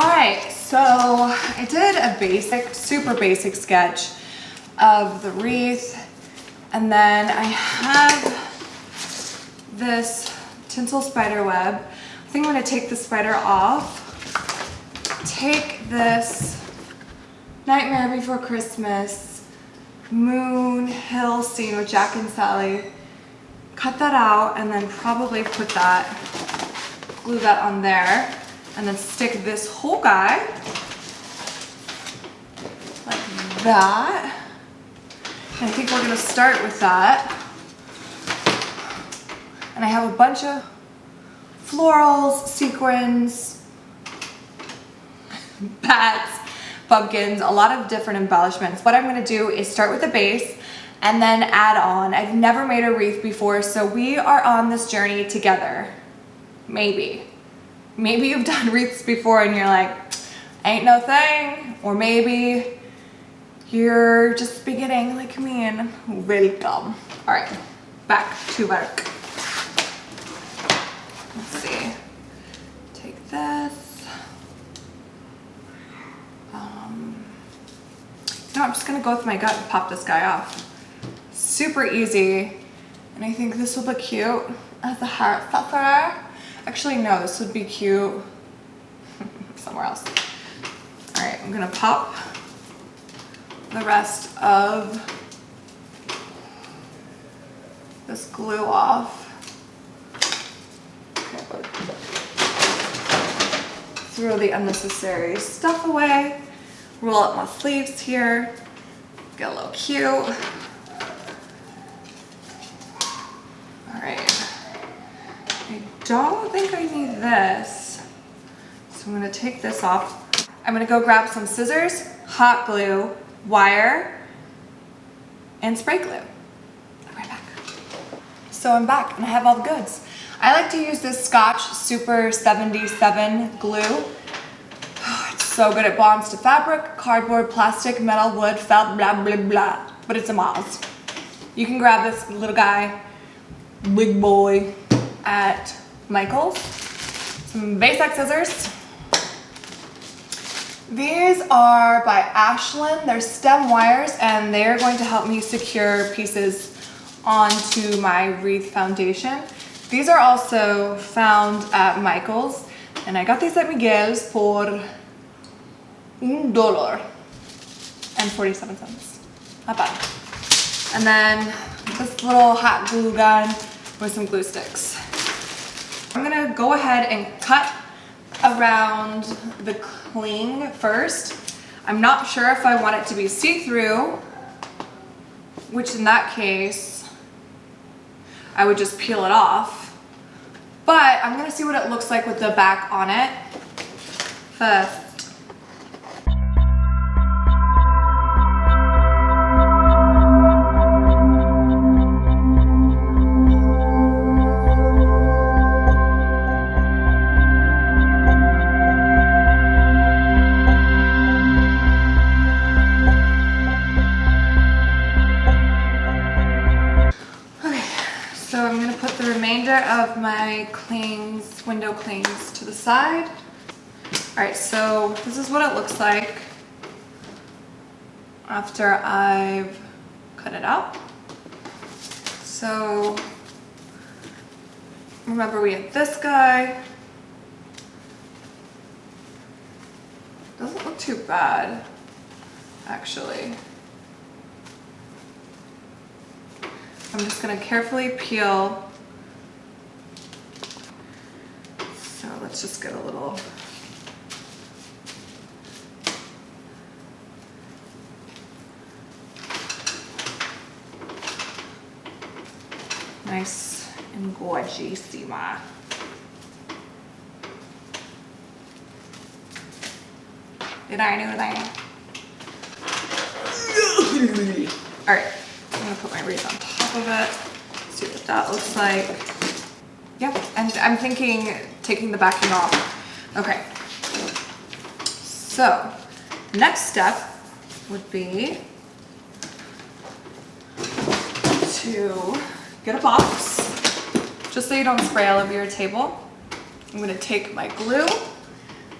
All right, so I did a basic, super basic sketch of the wreath, and then I have this tinsel spider web. I think I'm gonna take the spider off, take this Nightmare Before Christmas moon hill scene with Jack and Sally, cut that out, and then probably put that, glue that on there, and then stick this whole guy like that. And I think we're gonna start with that. And I have a bunch of florals, sequins, bats, pumpkins, a lot of different embellishments. What I'm gonna do is start with the base and then add on. I've never made a wreath before, so we are on this journey together. Maybe you've done wreaths before and you're like, ain't no thing. Or maybe you're just beginning like me, and welcome. All right, back to work. Let's see, take this. No, I'm just gonna go with my gut and pop this guy off. Super easy, and I think this will look cute as a heart stuffer. Actually, no, this would be cute somewhere else. All right, I'm gonna pop the rest of this glue off. Throw the unnecessary stuff away. Roll up my sleeves here. Get a little cute. All right. I don't think I need this, so I'm gonna take this off. I'm gonna go grab some scissors, hot glue, wire, and spray glue. I'll be right back. So I'm back and I have all the goods. I like to use this Scotch Super 77 glue. It's so good. It bonds to fabric, cardboard, plastic, metal, wood, felt, blah, blah, blah. But it's a Miles. You can grab this little guy, big boy, at Michael's. Some basic scissors. These are by Ashland. They're stem wires, and they're going to help me secure pieces onto my wreath foundation. These are also found at Michael's, and I got these at Miguel's for $1.47. Not bad. And then this little hot glue gun with some glue sticks. I'm gonna go ahead and cut around the cling first. I'm not sure if I want it to be see-through, which in that case, I would just peel it off. But I'm gonna see what it looks like with the back on it first. So I'm going to put the remainder of my clings, window clings, to the side. All right, so this is what it looks like after I've cut it out. So remember, we have this guy. Doesn't look too bad, actually. I'm just gonna carefully peel. So let's just get a little. Nice and gorgeous-sima. Did I do that? All right, I'm gonna put my wreath on top of it. See what that looks like. Yep, and I'm thinking taking the backing off. Okay, so next step would be to get a box, just so you don't spray all over your table. I'm gonna take my glue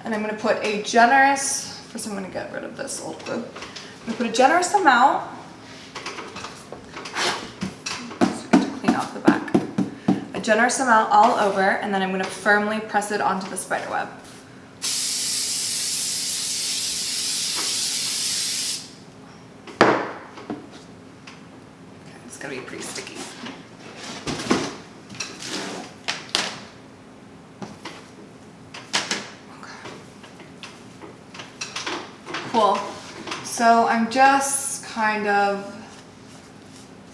And I'm gonna put a generous, first I'm gonna get rid of this old glue. I'm gonna put a generous amount, so I get to clean off the back. A generous amount all over, and then I'm gonna firmly press it onto the spider web. Okay, it's gonna be pretty sticky. Cool. So I'm just kind of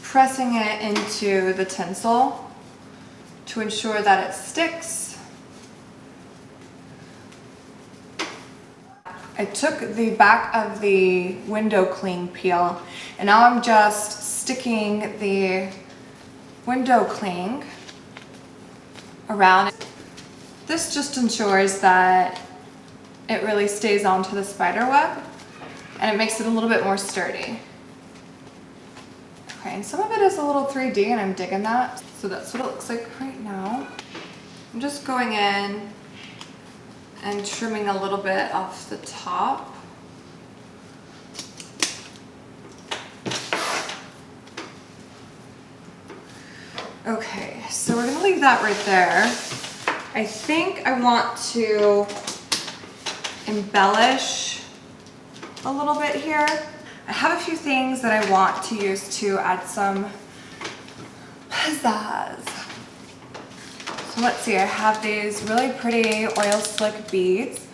pressing it into the tinsel to ensure that it sticks. I took the back of the window cling peel and now I'm just sticking the window cling around. This just ensures that it really stays onto the spider web and it makes it a little bit more sturdy. Okay, and some of it is a little 3D and I'm digging that. So that's what it looks like right now. I'm just going in and trimming a little bit off the top. Okay, so we're gonna leave that right there. I think I want to embellish a little bit here. I have a few things that I want to use to add some pizzazz. So let's see, I have these really pretty oil slick beads,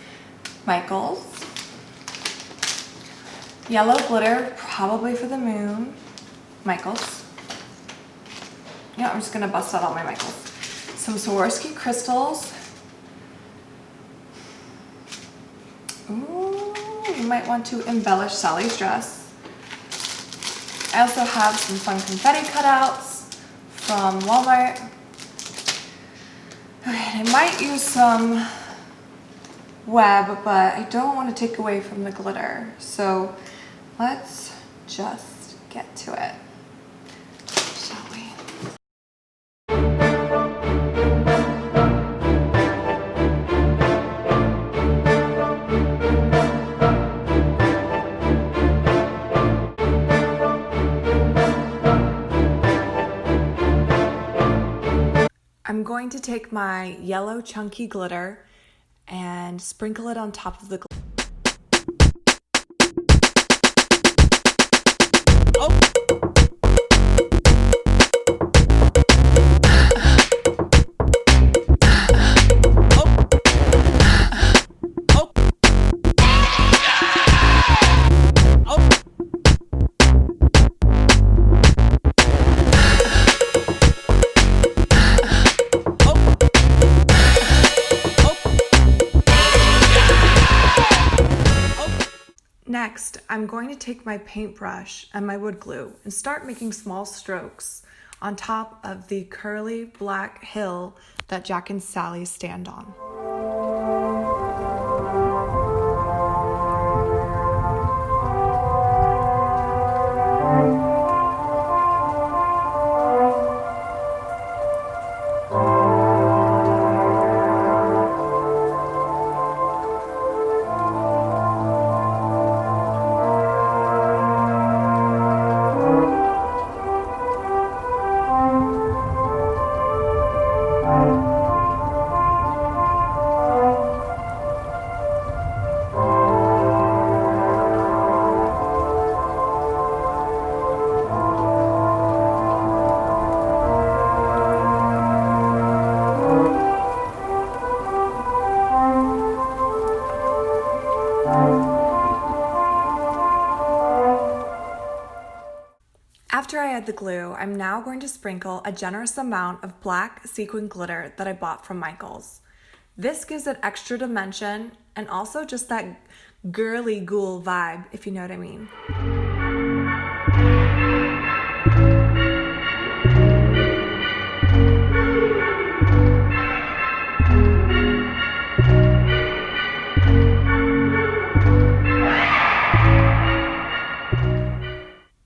Michael's. Yellow glitter, probably for the moon, Michael's. Yeah, I'm just gonna bust out all my Michael's. Some Swarovski crystals. Ooh, you might want to embellish Sally's dress. I also have some fun confetti cutouts from Walmart. Okay, I might use some web, but I don't want to take away from the glitter. So let's just get to it, shall we? I'm going to take my yellow chunky glitter and sprinkle it on top of the glitter. Next, I'm going to take my paintbrush and my wood glue and start making small strokes on top of the curly black hill that Jack and Sally stand on. After I add the glue, I'm now going to sprinkle a generous amount of black sequin glitter that I bought from Michael's. This gives it extra dimension and also just that girly ghoul vibe, if you know what I mean.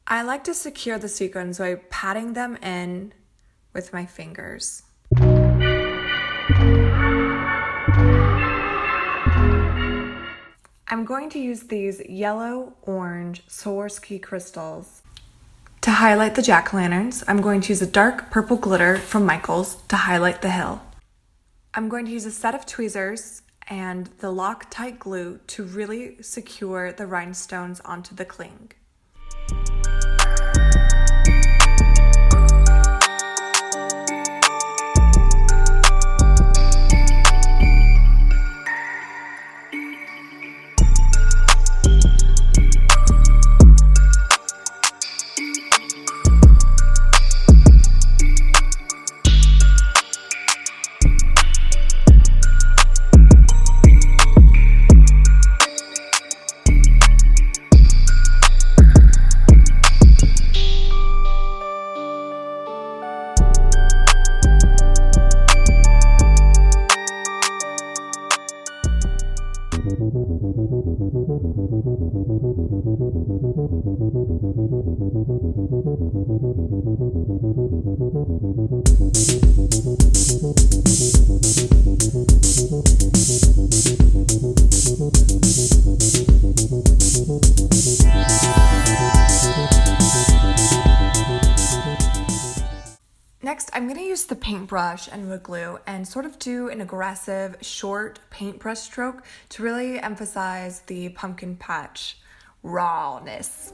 I like to secure the sequins by patting them in with my fingers. I'm going to use these yellow-orange Swarovski crystals. To highlight the jack-o'-lanterns, I'm going to use a dark purple glitter from Michael's to highlight the hill. I'm going to use a set of tweezers and the Loctite glue to really secure the rhinestones onto the cling. Next, I'm going to use the paintbrush and wood glue and sort of do an aggressive, short paintbrush stroke to really emphasize the pumpkin patch rawness.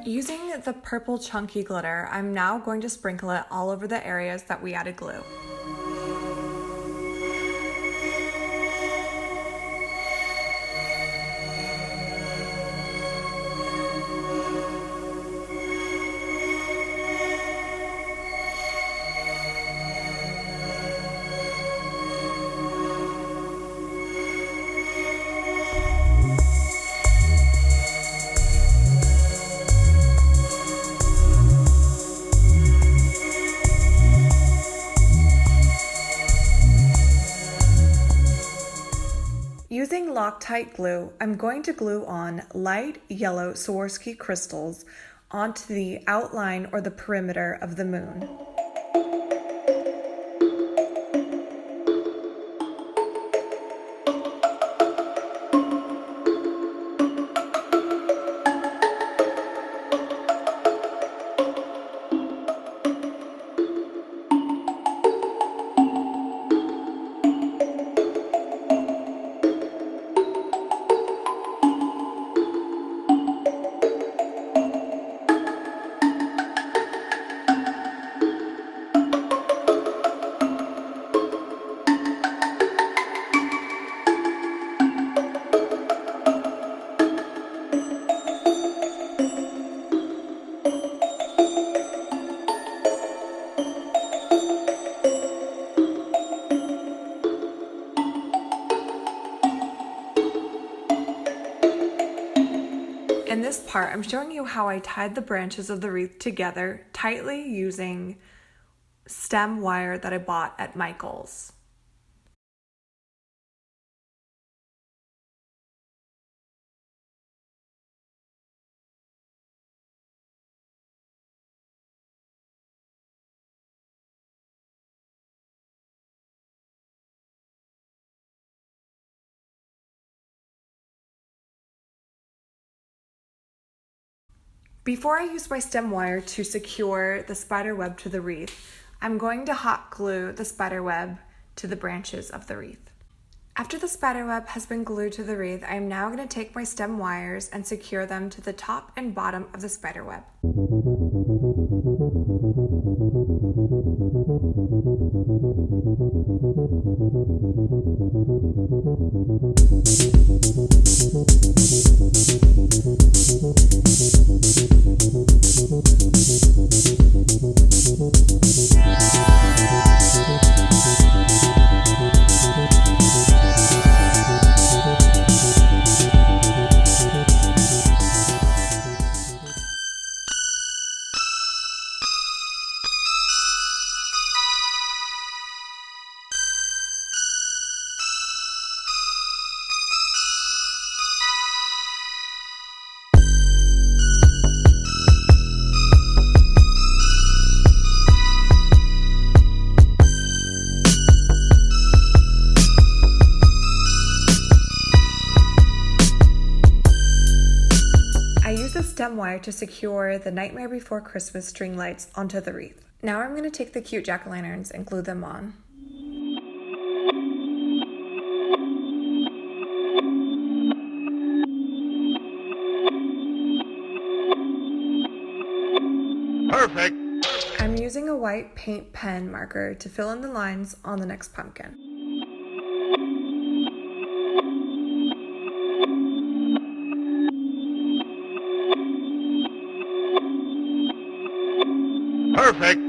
Using the purple chunky glitter, I'm now going to sprinkle it all over the areas that we added glue. Using Loctite glue, I'm going to glue on light yellow Swarovski crystals onto the outline or the perimeter of the moon. In this part, I'm showing you how I tied the branches of the wreath together tightly using stem wire that I bought at Michael's. Before I use my stem wire to secure the spider web to the wreath, I'm going to hot glue the spider web to the branches of the wreath. After the spider web has been glued to the wreath, I am now going to take my stem wires and secure them to the top and bottom of the spider web. stem wire to secure the Nightmare Before Christmas string lights onto the wreath. Now I'm going to take the cute jack-o'-lanterns and glue them on. Perfect! I'm using a white paint pen marker to fill in the lines on the next pumpkin. Perfect!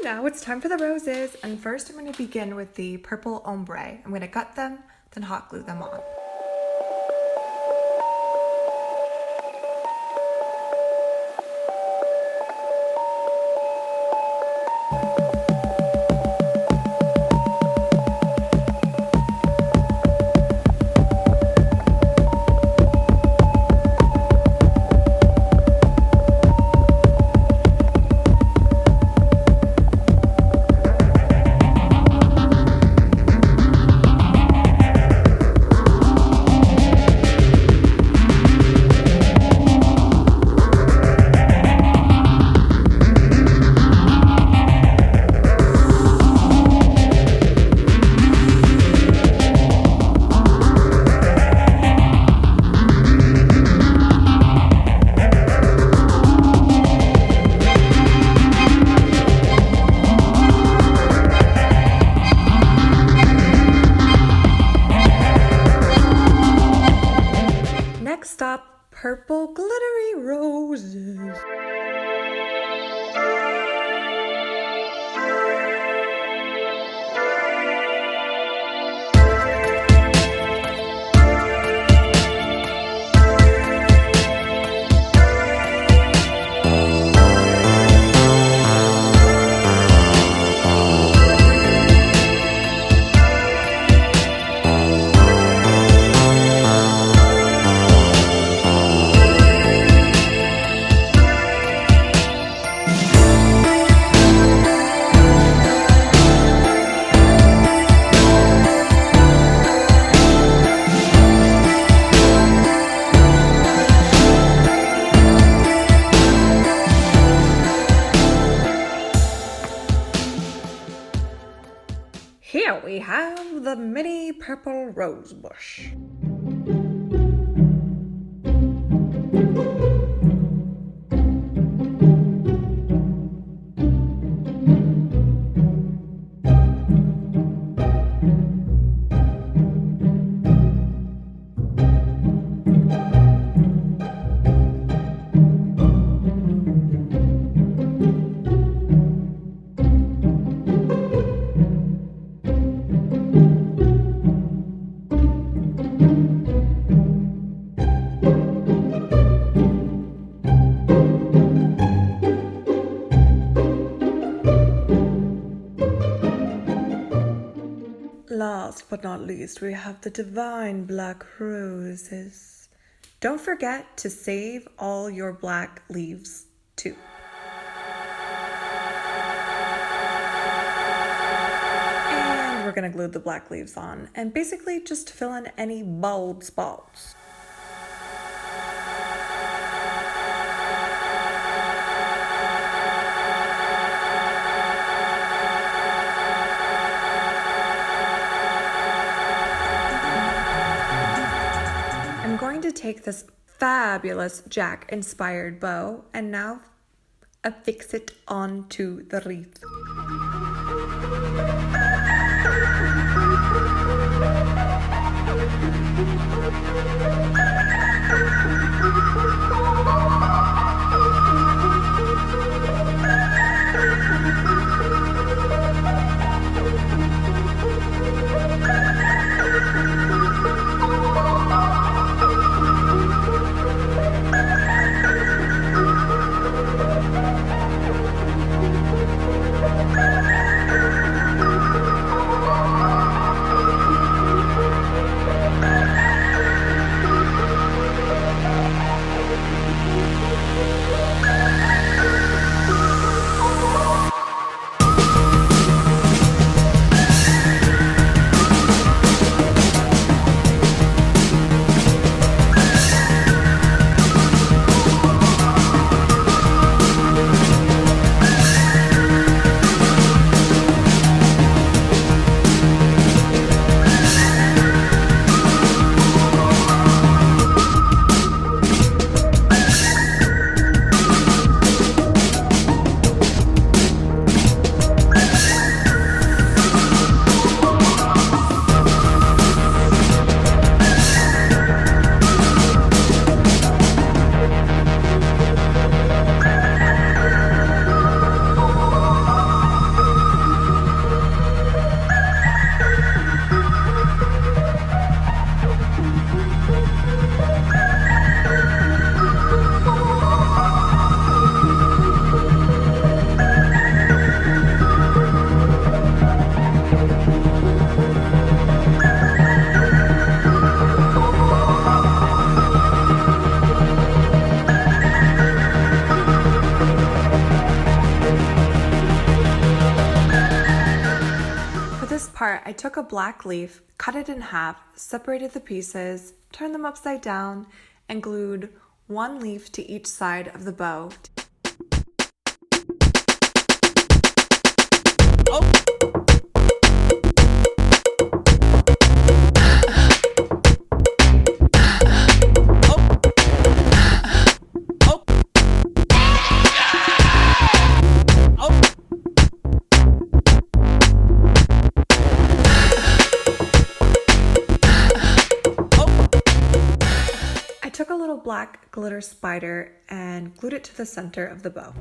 Now it's time for the roses, and first I'm going to begin with the purple ombre. I'm going to cut them, then hot glue them on. Next stop, purple glittery roses. Here we have the mini purple rose bush. Last but not least, we have the divine black roses. Don't forget to save all your black leaves too. And we're gonna glue the black leaves on and basically just fill in any bald spots. I'm going to take this fabulous Jack inspired bow and now affix it onto the wreath. start, I took a black leaf, cut it in half, separated the pieces, turned them upside down, and glued one leaf to each side of the bow. I took a little black glitter spider and glued it to the center of the bow.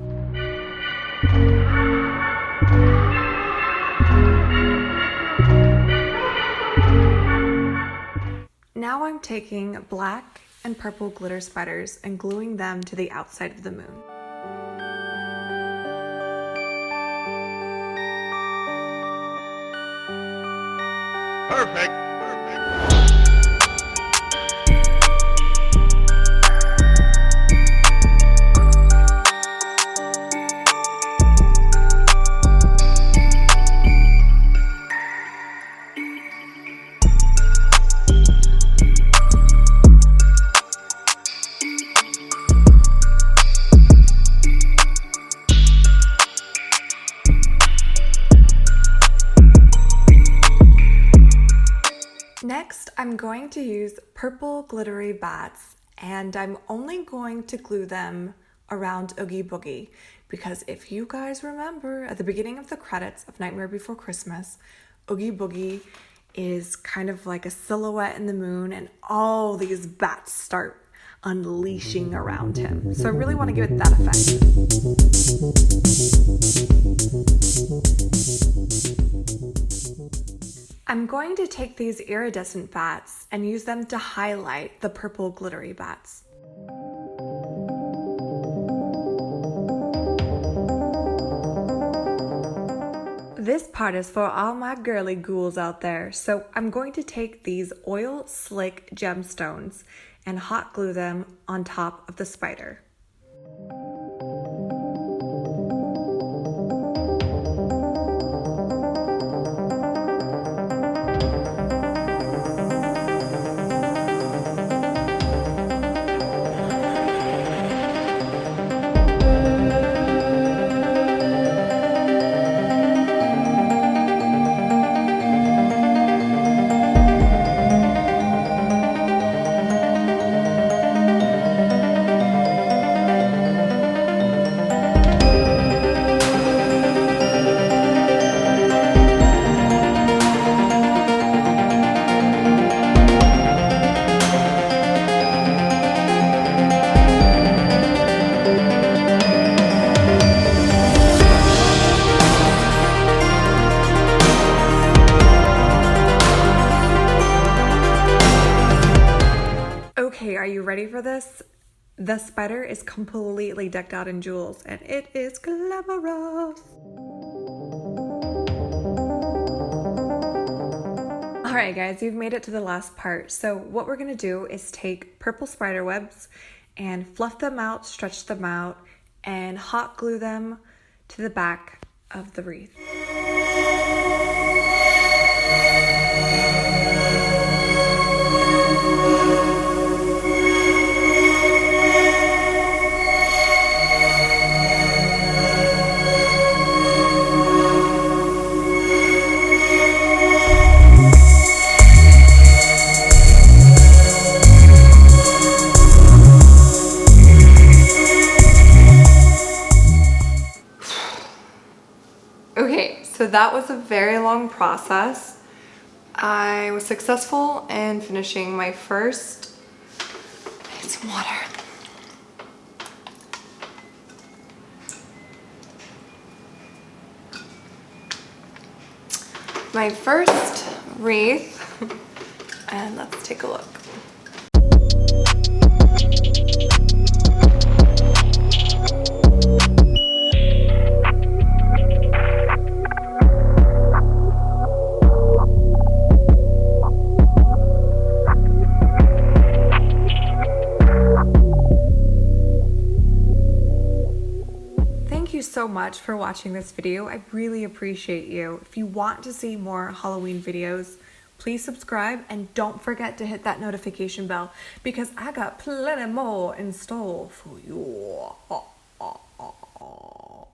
Now I'm taking black and purple glitter spiders and gluing them to the outside of the moon. Perfect. Next, I'm going to use purple glittery bats, and I'm only going to glue them around Oogie Boogie, because if you guys remember at the beginning of the credits of Nightmare Before Christmas, Oogie Boogie is kind of like a silhouette in the moon, and all these bats start unleashing around him. So I really want to give it that effect. I'm going to take these iridescent bats and use them to highlight the purple glittery bats. This part is for all my girly ghouls out there, so I'm going to take these oil slick gemstones and hot glue them on top of the spider. Okay, are you ready for this? The spider is completely decked out in jewels, and it is glamorous. Alright guys, you've made it to the last part. So what we're going to do is take purple spider webs and fluff them out, stretch them out, and hot glue them to the back of the wreath. Okay, so that was a very long process. I was successful in finishing my first. I need some water. My first wreath, and let's take a look. Thank you so so much for watching this video. I really appreciate you. If you want to see more Halloween videos, please subscribe and don't forget to hit that notification bell because I got plenty more in store for you.